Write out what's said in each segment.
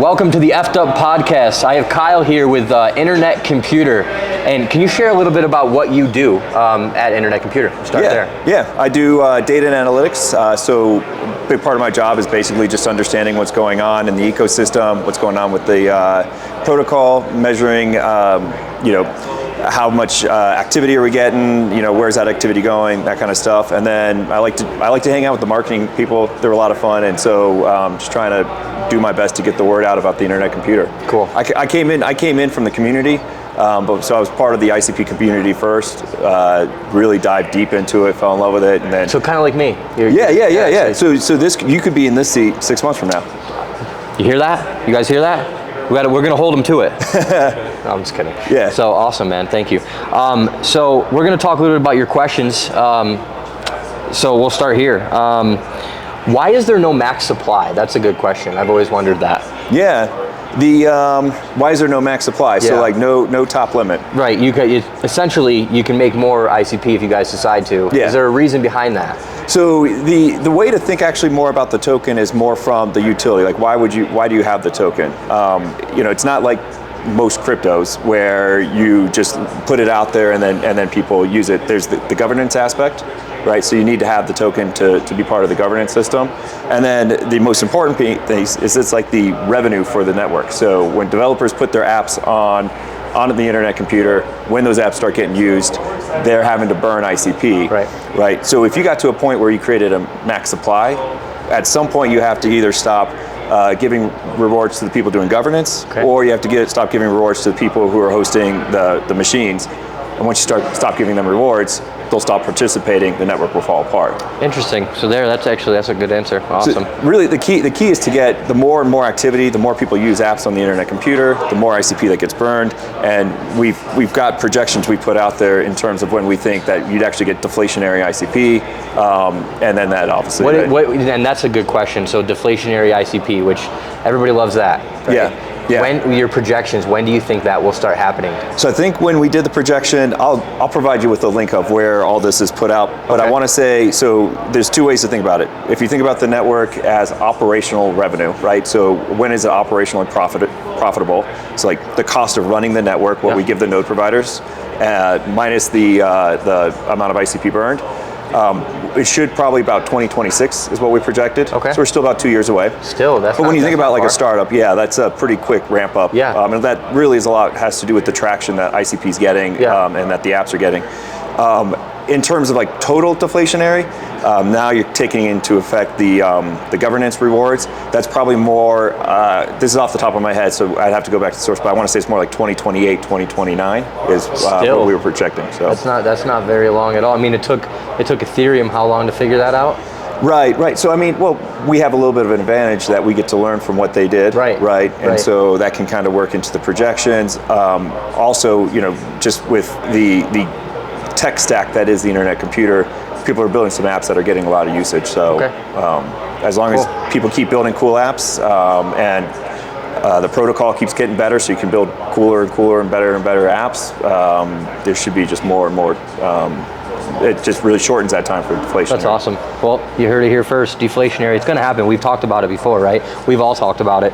welcome to the F'd Up Podcast. I have Kyle here with Internet Computer. And can you share a little bit about what you do at Internet Computer? Start there. Yeah, I do data and analytics. So a big part of my job is basically just understanding what's going on in the ecosystem, what's going on with the protocol, measuring, how much activity are we getting, where's that activity going, that kind of stuff. And then I like to hang out with the marketing people. They're a lot of fun, and so just trying to do my best to get the word out about the Internet Computer. Cool. I came in from the community, so I was part of the ICP community first. Really dived deep into it, fell in love with it, and then. So kind of like me. Yeah. So this, you could be in this seat 6 months from now. You hear that? You guys hear that? We're gonna hold them to it. No, I'm just kidding. Yeah. So awesome, man. Thank you. So we're gonna talk a little bit about your questions. So we'll start here. Why is there no max supply? That's a good question. I've always wondered that. Yeah. Why is there no max supply? So like no top limit. Right. Essentially you can make more ICP if you guys decide to. Yeah. Is there a reason behind that? So the way to think actually more about the token is more from the utility. Like why do you have the token? It's not like most cryptos where you just put it out there and then people use it. There's the governance aspect, right? So you need to have the token to be part of the governance system. And then the most important thing is it's like the revenue for the network. So when developers put their apps on the Internet Computer, when those apps start getting used, they're having to burn ICP. Right. So if you got to a point where you created a max supply, at some point you have to either stop giving rewards to the people doing governance, or you have to stop giving rewards to the people who are hosting the machines. And once you stop giving them rewards, they'll stop participating, the network will fall apart. Interesting. So that's a good answer. Awesome. So really the key is to get the more and more activity, the more people use apps on the Internet Computer, the more ICP that gets burned. And we've got projections we put out there in terms of when we think that you'd actually get deflationary ICP, and then that obviously. And that's a good question. So deflationary ICP, which everybody loves that. Right? Yeah. When your projections, when do you think that will start happening? So I think when we did the projection, I'll provide you with a link of where all this is put out. But I want to say, so there's two ways to think about it. If you think about the network as operational revenue, right? So when is it operationally profitable? So like the cost of running the network, what we give the node providers, minus the amount of ICP burned. It should probably about 2026 is what we projected. So we're still about 2 years away. Still, But when you think about like a startup, that's a pretty quick ramp up. And that really is has to do with the traction that ICP is getting and that the apps are getting. In terms of like total deflationary, now you're taking into effect the governance rewards. That's probably more, this is off the top of my head, so I'd have to go back to the source, but I want to say it's more like 2028, 2029 is what we were projecting. So that's not very long at all. I mean, it took Ethereum how long to figure that out? Right. So I mean, we have a little bit of an advantage that we get to learn from what they did. Right. And so that can kind of work into the projections. Also, just with the tech stack that is the Internet Computer, people are building some apps that are getting a lot of usage. So as long as people keep building cool apps and the protocol keeps getting better, so you can build cooler and better apps, there should be just more and more. It just really shortens that time for deflation. That's awesome. Well, you heard it here first. Deflationary. It's going to happen. We've talked about it before, right? We've all talked about it.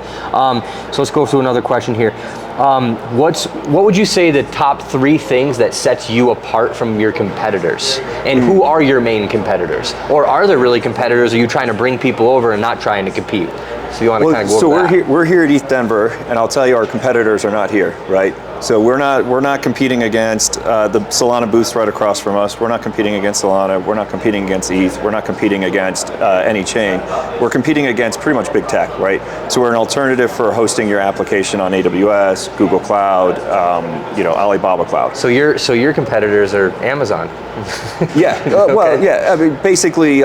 So let's go through another question here. What would you say the top 3 things that sets you apart from your competitors? And who are your main competitors? Or are there really competitors? Or are you trying to bring people over and not trying to compete? So you want to kind of go over that. So we're here at ETH Denver, and I'll tell you our competitors are not here, right? So we're not competing against the Salana booths right across from us. We're not competing against Salana. We're not competing against ETH. We're not competing against any chain. We're competing against pretty much big tech, right? So we're an alternative for hosting your application on AWS, Google Cloud, Alibaba Cloud. So your competitors are Amazon. I mean, basically.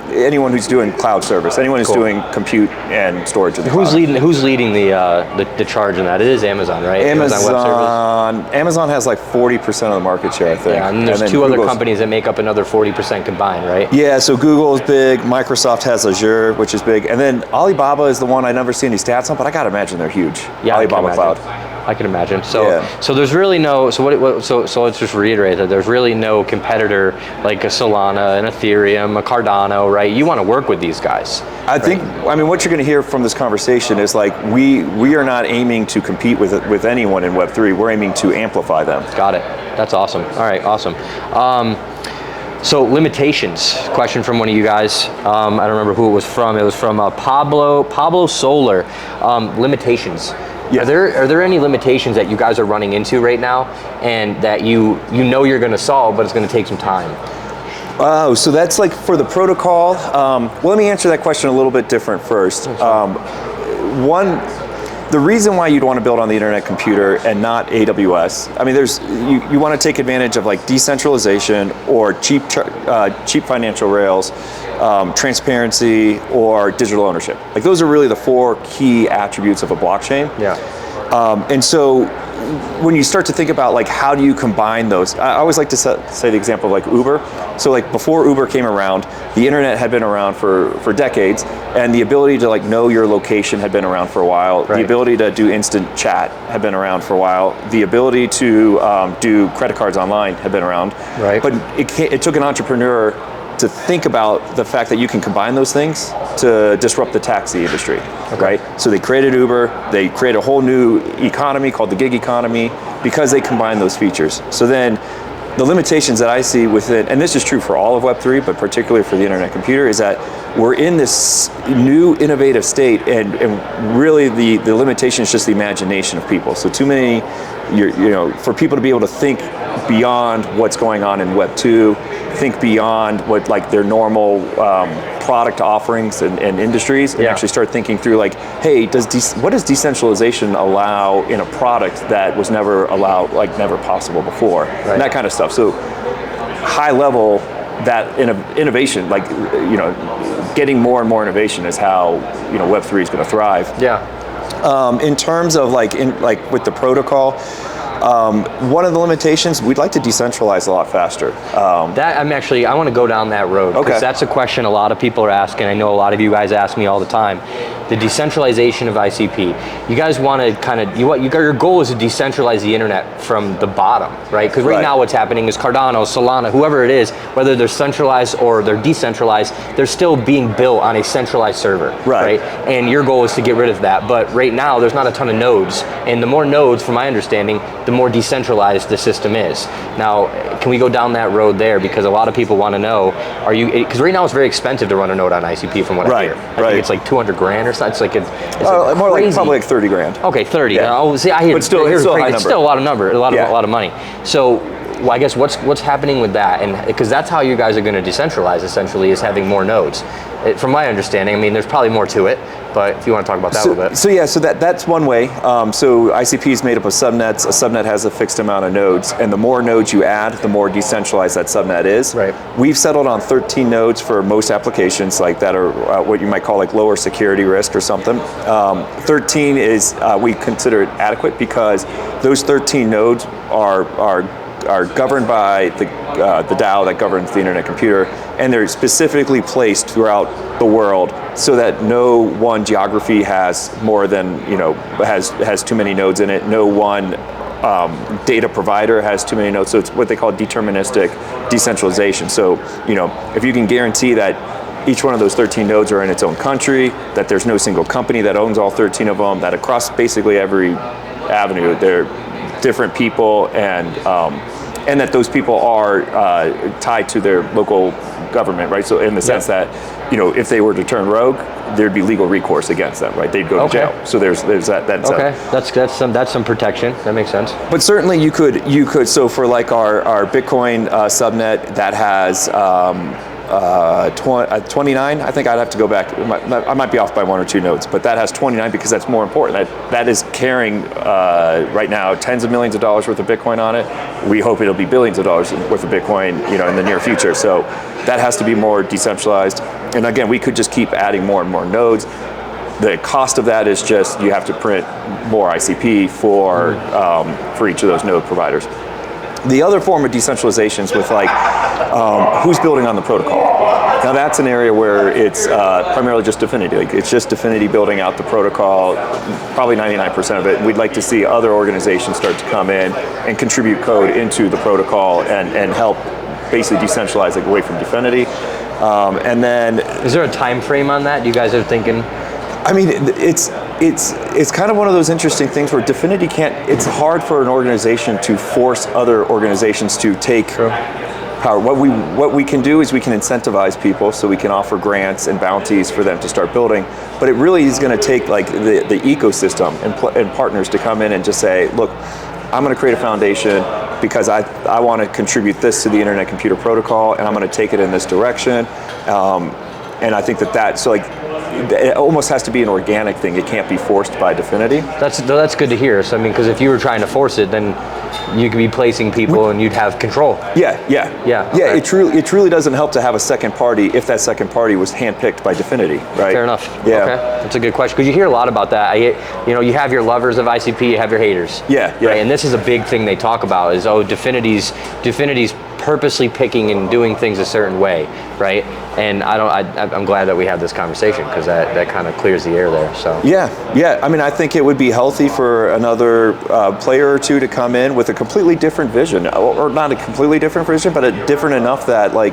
Anyone who's doing cloud service, anyone who's doing compute and storage in the cloud. Who's leading the charge in that? It is Amazon, right? Amazon has like 40% of the market share, I think. Yeah, and there's two other companies that make up another 40% combined, right? Yeah, so Google is big, Microsoft has Azure, which is big, and then Alibaba is the one I never see any stats on, but I gotta imagine they're huge. Yeah, Alibaba Cloud. I can imagine. So, Yeah. so there's really no. So let's just reiterate that there's really no competitor like a Salana, an Ethereum, a Cardano, right? You want to work with these guys. I think, I mean, what you're going to hear from this conversation is like, we are not aiming to compete with anyone in Web3. We're aiming to amplify them. Got it. That's awesome. All right, awesome. So limitations, question from one of you guys. I don't remember who it was from. It was from Pablo Solar. Limitations. Yeah. Are there any limitations that you guys are running into right now and that you know you're going to solve, but it's going to take some time? Oh, so that's like for the protocol. Well, let me answer that question a little bit different first. The reason why you'd want to build on the internet computer and not AWS, I mean, you want to take advantage of like decentralization or cheap financial rails, transparency, or digital ownership. Like those are really the 4 key attributes of a blockchain. Yeah. And so when you start to think about like how do you combine those, I always like to say the example of like Uber. So like before Uber came around, the internet had been around for decades, and the ability to like know your location had been around for a while. Right. The ability to do instant chat had been around for a while. The ability to do credit cards online had been around. Right. But it took an entrepreneur to think about the fact that you can combine those things to disrupt the taxi industry, right? So they created Uber, they created a whole new economy called the gig economy because they combined those features. So then the limitations that I see with it, and this is true for all of Web3, but particularly for the internet computer, is that we're in this new innovative state, and really the limitation is just the imagination of people. So too many, for people to be able to think beyond what's going on in Web 2, think beyond what like their normal product offerings and industries, and actually start thinking through like, hey, what does decentralization allow in a product that was never allowed, like never possible before, and that kind of stuff. So high level, that innovation, like getting more and more innovation is how Web3 is going to thrive. Yeah. In terms of like with the protocol. One of the limitations, we'd like to decentralize a lot faster. I want to go down that road, because that's a question a lot of people are asking. I know a lot of you guys ask me all the time. The decentralization of ICP. You guys want to kind of, your goal is to decentralize the internet from the bottom, right? Because right now what's happening is Cardano, Salana, whoever it is, whether they're centralized or they're decentralized, they're still being built on a centralized server, right? And your goal is to get rid of that. But right now, there's not a ton of nodes. And the more nodes, from my understanding, the more decentralized the system is. Now, can we go down that road there? Because a lot of people want to know, because right now it's very expensive to run a node on ICP from what I hear. I think it's like 200 grand or something. It's like more like probably like 30 grand. Okay, 30. Yeah. See, I hear, but still, it's still a lot of number, a lot of money. So, well, I guess what's happening with that, and because that's how you guys are going to decentralize essentially, is having more nodes. From my understanding, I mean, there's probably more to it, but if you want to talk about that a little bit. So that's one way. So ICP is made up of subnets. A subnet has a fixed amount of nodes, and the more nodes you add, the more decentralized that subnet is. Right. We've settled on 13 nodes for most applications, like that are what you might call like lower security risk or something. 13 is we consider it adequate because those 13 nodes are governed by the DAO that governs the internet computer, and they're specifically placed throughout the world so that no one geography has more than, has too many nodes in it. No one data provider has too many nodes. So it's what they call deterministic decentralization. So, if you can guarantee that each one of those 13 nodes are in its own country, that there's no single company that owns all 13 of them, that across basically every avenue, they're different people, and that those people are tied to their local government, right? So in the sense that, if they were to turn rogue, there'd be legal recourse against them, right? They'd go to jail. So there's that. That's some protection. That makes sense. But certainly you could. So for like our Bitcoin subnet that has 29, I think I'd have to go back. I might be off by 1 or 2 nodes, but that has 29 because that's more important. That is carrying right now tens of millions of dollars worth of Bitcoin on it. We hope it'll be billions of dollars worth of Bitcoin, in the near future. So that has to be more decentralized. And again, we could just keep adding more and more nodes. The cost of that is just you have to print more ICP for each of those node providers. The other form of decentralization is with like who's building on the protocol. Now that's an area where it's primarily just Definity. Like, it's just Definity building out the protocol, probably 99% of it. And we'd like to see other organizations start to come in and contribute code into the protocol and help basically decentralize it away from Definity. And then, is there a time frame on that? You guys are thinking? I mean, it's kind of one of those interesting things where Definity can't. It's hard for an organization to force other organizations to take power. What we can do is we can incentivize people, so we can offer grants and bounties for them to start building. But it really is going to take like the ecosystem and partners to come in and just say, look, I'm going to create a foundation because I want to contribute this to the Internet Computer Protocol, and I'm going to take it in this direction. And I think so like, it almost has to be an organic thing. It can't be forced by Definity. That's good to hear. So I mean, because if you were trying to force it, then you could be placing people and you'd have control. Yeah. Okay. It truly doesn't help to have a second party if that second party was handpicked by Definity, right? Fair enough. Yeah. Okay. That's a good question, because you hear a lot about that. You have your lovers of ICP, you have your haters. Yeah. Right? And this is a big thing they talk about is, Definity's purposely picking and doing things a certain way, right? And I'm glad that we had this conversation, because that kind of clears the air there. So yeah. I mean, I think it would be healthy for another player or two to come in with a completely different vision, or not a completely different vision, but a different enough that like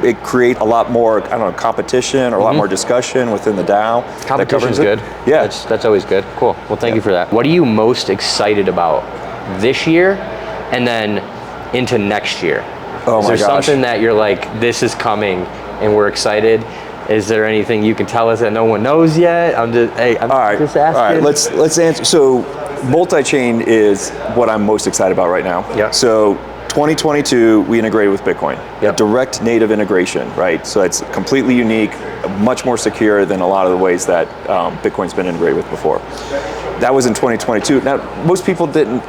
it create a lot more, competition or a lot more discussion within the DAO. Competition's good. Yeah, that's always good. Cool. Well, thank you for that. What are you most excited about this year, and then into next year? Oh my gosh. Is there something that you're like, this is coming and we're excited? Is there anything you can tell us that no one knows yet? I'm just asking. All right, let's answer. So multi-chain is what I'm most excited about right now. Yeah. So 2022, we integrated with Bitcoin. Yep. Direct native integration, right? So it's completely unique, much more secure than a lot of the ways that Bitcoin's been integrated with before. That was in 2022. Now, most people didn't.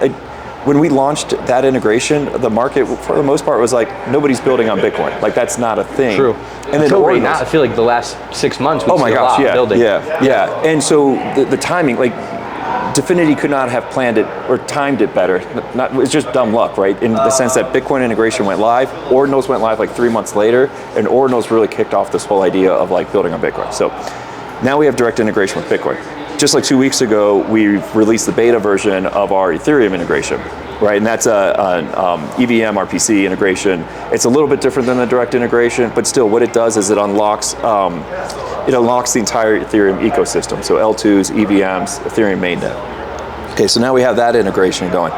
When we launched that integration, the market, for the most part, was like, nobody's building on Bitcoin. Like, that's not a thing. True. And then right now, I feel like the last 6 months, we've seen a lot of building. Yeah. And so the timing, like, Definity could not have planned it or timed it better. It's just dumb luck, right? In the sense that Bitcoin integration went live, Ordinals went live like 3 months later, and Ordinals really kicked off this whole idea of like building on Bitcoin. So now we have direct integration with Bitcoin. Just like 2 weeks ago, we released the beta version of our Ethereum integration, right? And that's an EVM RPC integration. It's a little bit different than the direct integration, but still, what it does is it unlocks the entire Ethereum ecosystem. So L2s, EVMs, Ethereum mainnet. Okay, so now we have that integration going.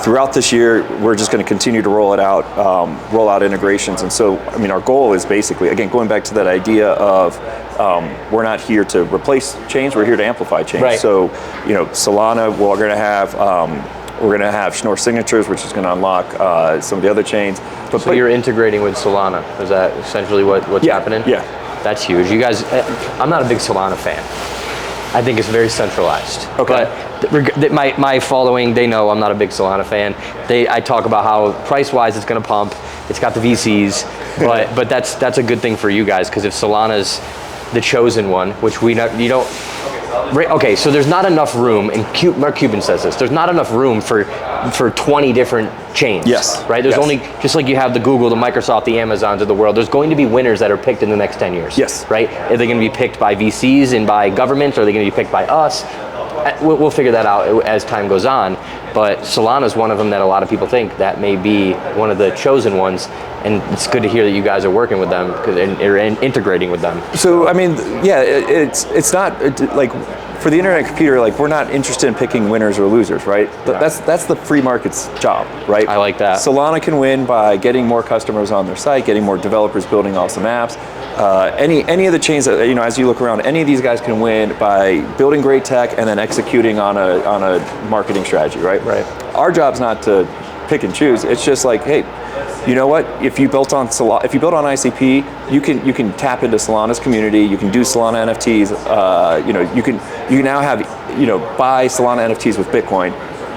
Throughout this year, we're just going to continue to roll out integrations. And so, I mean, our goal is basically, again, going back to that idea of we're not here to replace chains, we're here to amplify chains. Right. So, Salana, we're going to have Schnorr signatures, which is going to unlock some of the other chains. So you're integrating with Salana. Is that essentially what's happening? Yeah. That's huge. You guys, I'm not a big Salana fan. I think it's very centralized. Okay. But my following, they know I'm not a big Salana fan. I talk about how price-wise it's going to pump. It's got the VCs, but that's a good thing for you guys, because if Solana's the chosen one, which you don't. Okay, so there's not enough room, and Mark Cuban says this. There's not enough room for 20 different chains. Yes. Right. There's yes. only, just like you have the Google, the Microsoft, the Amazons of the world. There's going to be winners that are picked in the next 10 years. Yes. Right. Are they going to be picked by VCs and by governments? Or are they going to be picked by us? We'll figure that out as time goes on. But Solana is one of them that a lot of people think that may be one of the chosen ones. And it's good to hear that you guys are working with them and integrating with them. So, I mean, yeah, it's not like for the Internet Computer, like we're not interested in picking winners or losers, right? That's the free market's job, right? I like that. Solana can win by getting more customers on their site, getting more developers building awesome apps. Any of the chains that, as you look around, any of these guys can win by building great tech and then executing on a marketing strategy, right? Right. Our job's not to pick and choose. It's just like, hey, you know what? If you built on ICP, you can tap into Solana's community. You can do Solana NFTs. You can now have buy Solana NFTs with Bitcoin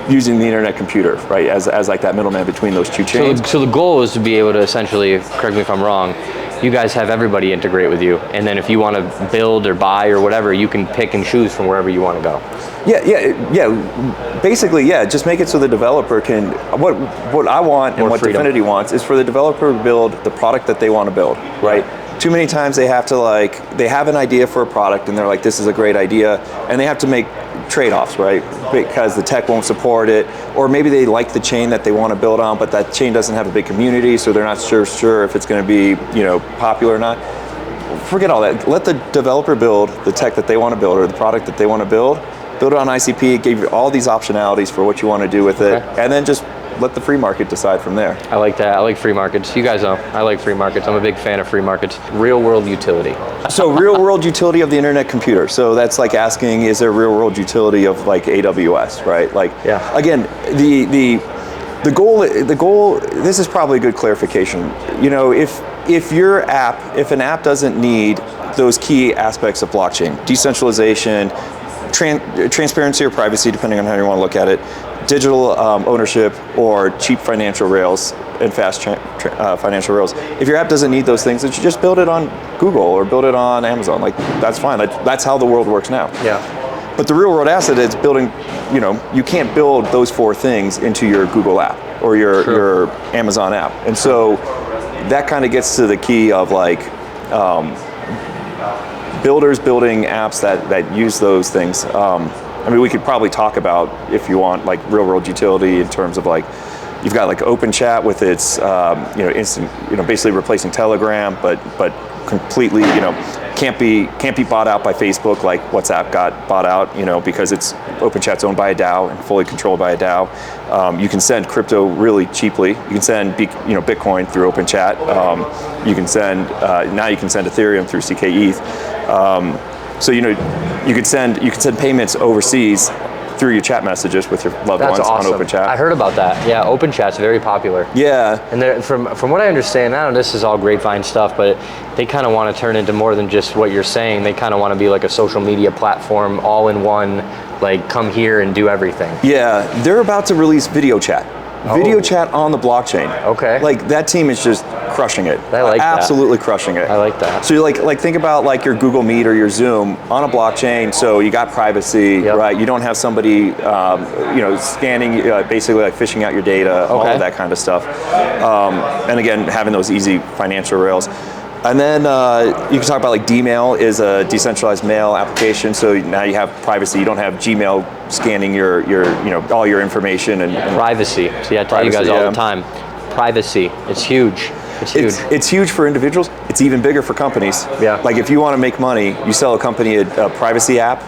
using the Internet Computer, right? As like that middleman between those two chains. So the goal is to be able to essentially, correct me if I'm wrong, you guys have everybody integrate with you, and then if you want to build or buy or whatever, you can pick and choose from wherever you want to go. Yeah. Basically, yeah. Just make it so the developer can. What I want and what freedom. Definity wants is for the developer to build the product that they want to build, right? Too many times they have to they have an idea for a product and they're like, this is a great idea, and they have to make trade-offs, right? Because the tech won't support it, or maybe they like the chain that they want to build on, but that chain doesn't have a big community, so they're not sure if it's going to be, popular or not. Forget all that. Let the developer build the tech that they want to build or the product that they want to build it on ICP, give you all these optionalities for what you want to do with it, and then just let the free market decide from there. I like that. I like free markets. You guys know, I like free markets. I'm a big fan of free markets. Real world utility. So real world utility of the internet computer. So that's like asking, is there real world utility of like AWS, right? Again, the goal, this is probably a good clarification. If an app doesn't need those key aspects of blockchain, decentralization, transparency or privacy, depending on how you want to look at it, digital ownership, or cheap financial rails and fast financial rails. If your app doesn't need those things, then you just build it on Google or build it on Amazon. That's fine. That's how the world works now. Yeah. But the real world asset is building, you can't build those 4 things into your Google app or your Amazon app. And so that kind of gets to the key of builders building apps that use those things. We could probably talk about, if you want, real world utility in terms of you've got OpenChat with its instant, basically replacing Telegram, but completely, can't be bought out by Facebook like WhatsApp got bought out, because OpenChat's owned by a DAO and fully controlled by a DAO. You can send crypto really cheaply. You can send Bitcoin through OpenChat. You can send now you can send Ethereum through CKETH. So you could send payments overseas through your chat messages with your loved ones on OpenChat. I heard about that. Yeah, OpenChat's very popular. Yeah. And from what I understand, I don't know, this is all grapevine stuff, but they kind of want to turn into more than just what you're saying. They kind of want to be like a social media platform, all in one, come here and do everything. Yeah, they're about to release video chat. Video chat on the blockchain. Okay. That team is just crushing it. I like that. Absolutely crushing it. I like that. So you think about your Google Meet or your Zoom on a blockchain. So you got privacy, right? You don't have somebody, scanning, basically fishing out your data, all of that kind of stuff. And again, having those easy financial rails. And then you can talk about Dmail is a decentralized mail application. So now you have privacy. You don't have Gmail scanning your all your information and privacy. See, I tell you guys all the time, privacy. It's huge. It's huge. It's huge for individuals. It's even bigger for companies. Yeah. If you want to make money, you sell a company a privacy app.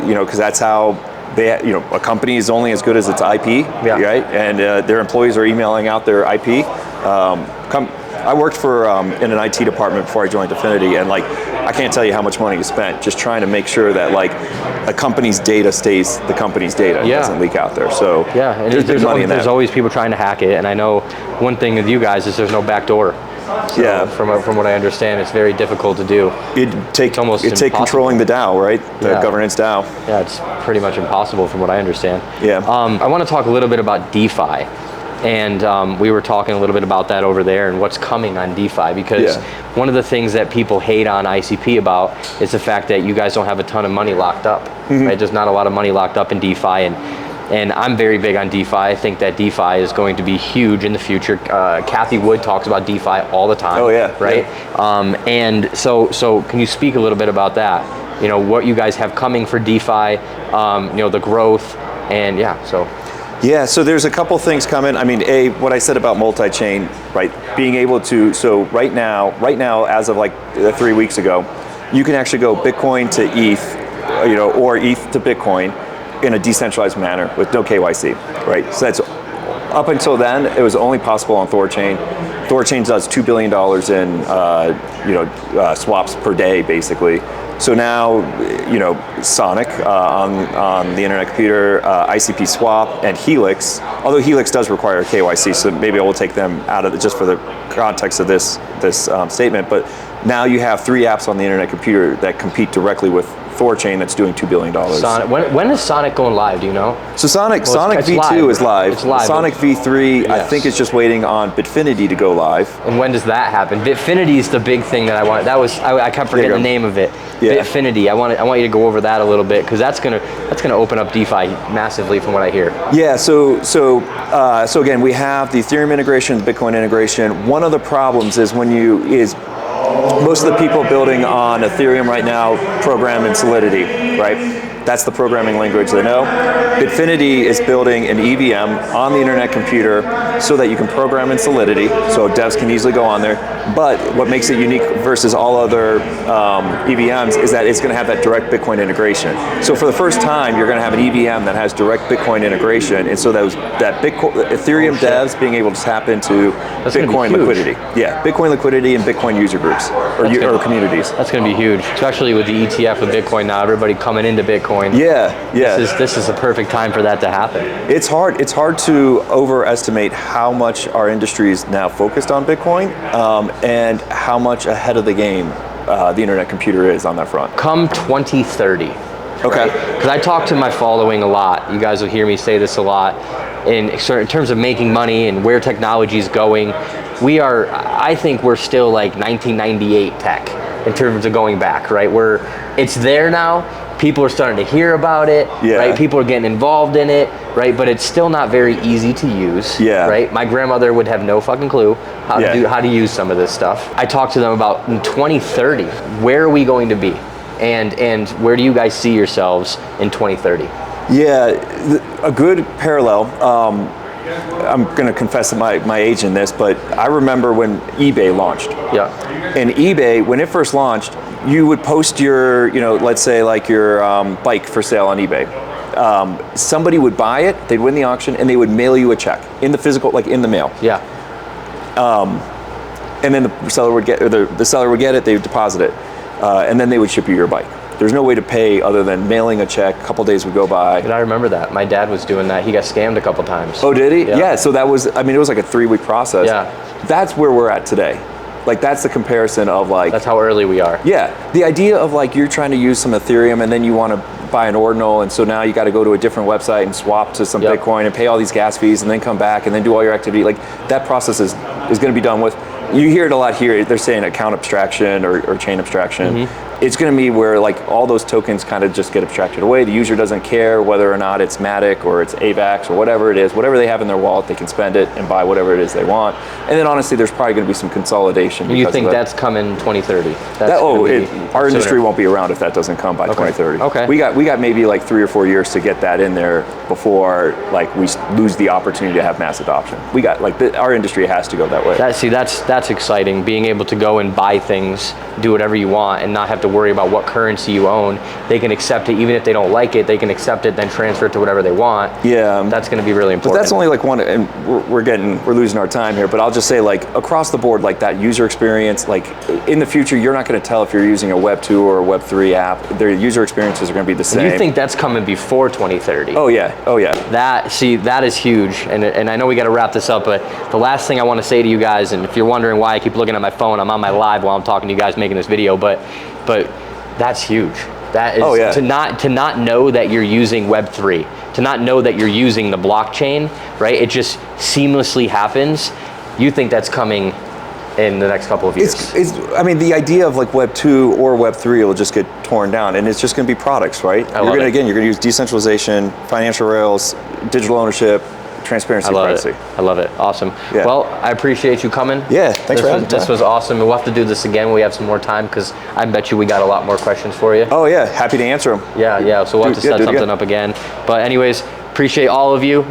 Because that's how a company is only as good as its IP, right? And their employees are emailing out their IP. I worked in an IT department before I joined Definity, and I can't tell you how much money is spent just trying to make sure that a company's data stays the company's data and doesn't leak out there. So and there's always people trying to hack it, and I know one thing with you guys is there's no back door. So from what I understand, it's very difficult to do. It'd take controlling the DAO, right? The governance DAO. Yeah, it's pretty much impossible from what I understand. Yeah. I want to talk a little bit about DeFi. And we were talking a little bit about that over there and what's coming on DeFi, because one of the things that people hate on ICP about is the fact that you guys don't have a ton of money locked up, right? There's not a lot of money locked up in DeFi, and I'm very big on DeFi. I think that DeFi is going to be huge in the future. Kathy Wood talks about DeFi all the time. Oh yeah. Right? Yeah. And so can you speak a little bit about that? What you guys have coming for DeFi, the growth, and Yeah, so there's a couple things coming. What I said about multi-chain, right? Being able to, so right now, as of 3 weeks ago, you can actually go Bitcoin to ETH, or ETH to Bitcoin in a decentralized manner with no KYC, right? So that's, up until then, it was only possible on Thorchain. Thorchain does $2 billion in, swaps per day, basically. So now, Sonic on the internet computer, ICP Swap, and Helix. Although Helix does require a KYC, so maybe I will take them out of it just for the context of this statement. But now you have 3 apps on the internet computer that compete directly with Thorchain that's doing $2 billion. Sonic. When is Sonic going live? Do you know? So Sonic V2 is live. It's live. Sonic V3, I think, is just waiting on Bitfinity to go live. And when does that happen? Bitfinity is the big thing that I want. I kept forgetting the name of it. Yeah. Bitfinity. I want you to go over that a little bit, because that's gonna open up DeFi massively from what I hear. Yeah. So again, we have the Ethereum integration, the Bitcoin integration. One of the problems is most of the people building on Ethereum right now program in Solidity, right? That's the programming language they know. Definity is building an EVM on the internet computer so that you can program in Solidity, so devs can easily go on there. But what makes it unique versus all other EVMs is that it's going to have that direct Bitcoin integration. So for the first time, you're going to have an EVM that has direct Bitcoin integration, and so that Ethereum devs being able to tap into Bitcoin liquidity. Yeah, Bitcoin liquidity and Bitcoin user groups or communities. That's going to be huge, especially with the ETF of Bitcoin now. Everybody coming into Bitcoin. Yeah. This is a perfect time for that to happen. It's hard to overestimate how much our industry is now focused on Bitcoin and how much ahead of the game the internet computer is on that front. Come 2030. Okay. Because I talk to my following a lot. You guys will hear me say this a lot. In terms of making money and where technology is going, I think we're still like 1998 tech in terms of going back, right? It's there now. People are starting to hear about it, right? People are getting involved in it, right? But it's still not very easy to use, right? My grandmother would have no fucking clue how to use some of this stuff. I talked to them about in 2030, where are we going to be? And where do you guys see yourselves in 2030? Yeah, a good parallel. I'm going to confess my age in this, but I remember when eBay launched. Yeah. And eBay, when it first launched, you would post your, let's say like your bike for sale on eBay. Somebody would buy it, they'd win the auction, and they would mail you a check in the physical, like in the mail. Yeah. And then the seller would get it, they would deposit it, and then they would ship you your bike. There's no way to pay other than mailing a check. A couple days would go by. And I remember that. My dad was doing that. He got scammed a couple times. Oh, did he? Yeah. So that was, it was like a 3-week process. Yeah. That's where we're at today. Like that's the comparison of like. That's how early we are. Yeah. The idea of like you're trying to use some Ethereum and then you want to buy an ordinal, and so now you got to go to a different website and swap to some Bitcoin and pay all these gas fees and then come back and then do all your activity. Like that process is going to be done with. You hear it a lot here. They're saying account abstraction or chain abstraction. Mm-hmm. It's going to be where like all those tokens kind of just get abstracted away. The user doesn't care whether or not it's Matic or it's AVAX or whatever it is. Whatever they have in their wallet, they can spend it and buy whatever it is they want. And then honestly, there's probably going to be some consolidation. You think that's coming 2030? Our industry won't be around if that doesn't come by 2030. Okay. We got maybe like 3 or 4 years to get that in there before like we lose the opportunity to have mass adoption. We got like our industry has to go that way. That's exciting. Being able to go and buy things, do whatever you want, and not have to worry about what currency you own. They can accept it even if they don't like it. They can accept it, then transfer it to whatever they want. Yeah, that's going to be really important. But that's only like one, and we're losing our time here. But I'll just say like across the board, like that user experience. Like in the future, you're not going to tell if you're using a Web 2 or a Web 3 app. Their user experiences are going to be the same. You think that's coming before 2030? Oh yeah. That is huge. And I know we got to wrap this up, but the last thing I want to say to you guys, and if you're wondering why I keep looking at my phone, I'm on my live while I'm talking to you guys making this video, but that's huge. That is to not know that you're using Web3, to not know that you're using the blockchain, right? It just seamlessly happens. You think that's coming in the next couple of years? The idea of like Web 2 or Web 3 will just get torn down, and it's just going to be products, right? You're going to use decentralization, financial rails, digital ownership, transparency, privacy. I love it. Awesome. Yeah. Well, I appreciate you coming. Yeah, thanks for having me. This was awesome. We'll have to do this again when we have some more time, because I bet you we got a lot more questions for you. Oh yeah, happy to answer them. Yeah. So we'll have to set something up again. But anyways, appreciate all of you.